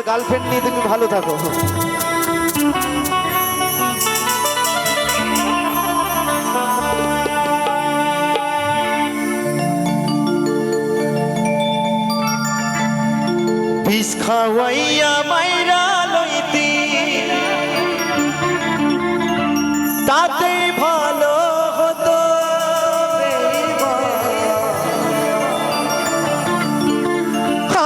Girlfriend নিয়ে তুমি ভালো থাকো। বিষ খাওয়াইয়া মাইরা লইতি তাতে ভালো হতো,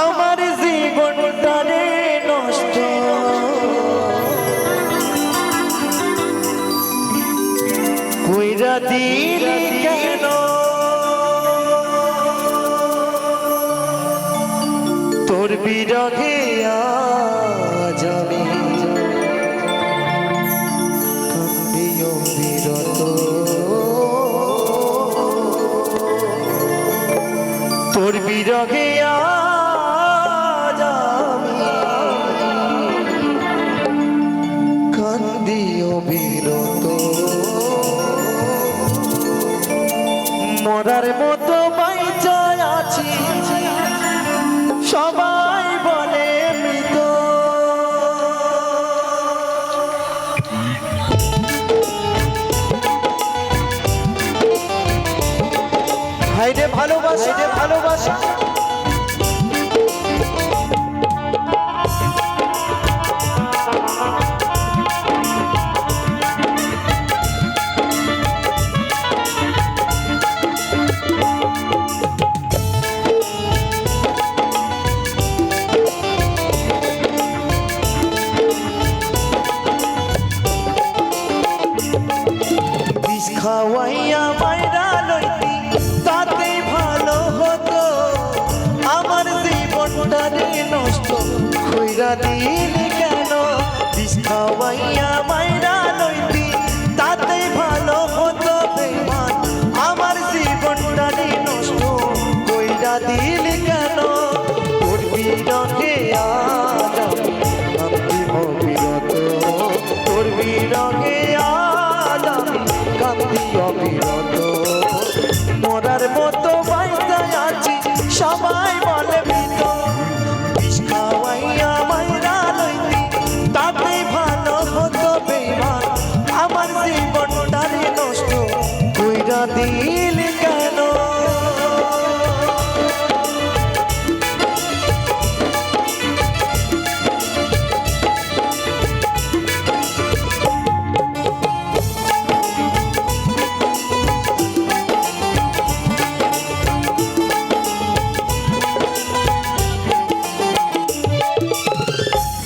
আমার জীবনটারে নষ্ট কইরা দিলি কেন? তোর বিরহে আজ আমি কান্দিও বিরত, তোর বিরহে আজ আমি কান্দিও বিরত। মরার মতো বাইচা আছি, সবাই বলে মৃত। হাইরে ভালোবাসা, হাইরে ভালোবাসা, খাওয়াইয়া মাইরা লইতি তাতে ভালো হতো, আমার জীবনটারে নষ্ট কইরা দিলি কেন? বিষ খাওয়াইয়া মাইরা লইতি তাতে ভালো হতো বেঈমান, আমার জীবনটারে নষ্ট কইরা দিলি কেন? তোর বিরহে আজ আমি কান্দিও বিরত, তোর বিরহে আজ আমি কান্দিও বিরত। মরার মতো বাইচা আছি, সবাই বলে মৃত। বিষ খাওয়াইয়া মাইরা লইতি তাতে ভালো হতো বেঈমান, আমার জীবনটারে নষ্ট কইরা দিলি কেন?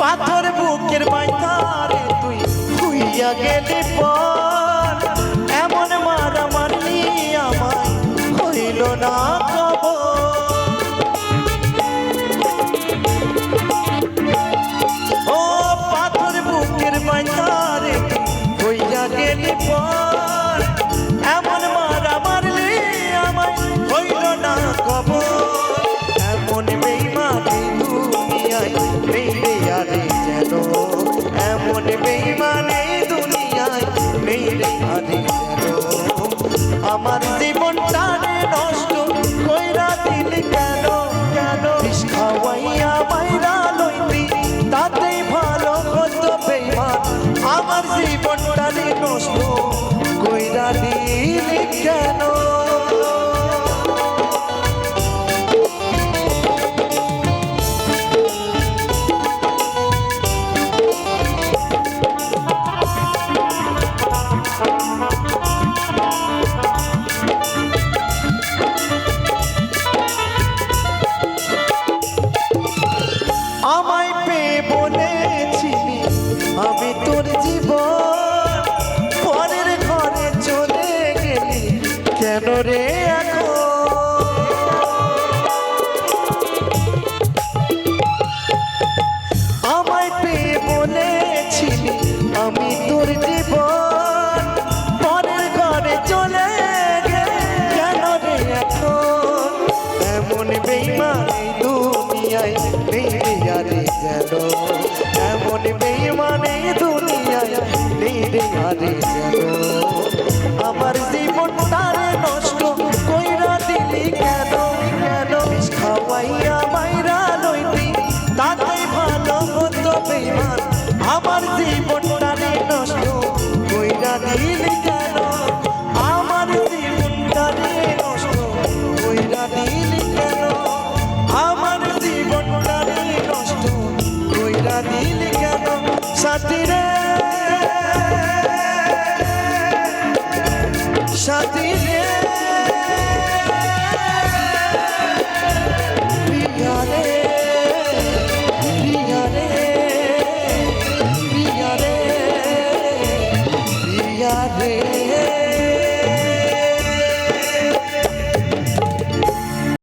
পাথর বুকের মাইতারে তুই হইয়া গেলি পর, এমন মারা মারলি আমায় হইল না খবর। ও পাথর বুকের মাইতারে তুই হইয়া গেলি পর, এমন মারা মারলি আমায় হইল না খবর। এমন বেঈমানি দুনিয়ায় নেই রে আরে যেন, এমন বেঈমানি দুনিয়ায় নেই রে আরে যেন। আমার জীবনটারে নষ্ট কইরা দিলি কেন? কেন? বিষ খাওয়াইয়া মাইরা লইতি তাতেই ভালো হতো বেঈমান, আমার জীবনটারে নষ্ট কইরা দিলি কেন? আমায় পেয়ে বলেছিলি আমি তোর জীবন, পরের ঘরে চলে গেলি কেন রে এখন? আমায় পেয়ে বলেছিলি আমি তোর জীবন, পরের ঘরে চলে গেলি কেন রে এখন? এমন বেঈমানি দুনিয়ায় নেই রে আরে যেন, এমন বেঈমানি দুনিয়ায় নেই রে আরে যেন। আমার জীবনটারে নষ্ট কইরা দিলি কেন? কেন? বিষ খাওয়াইয়া মাইরা লইতি তাতে ভালো হতো সাথী রে সাথী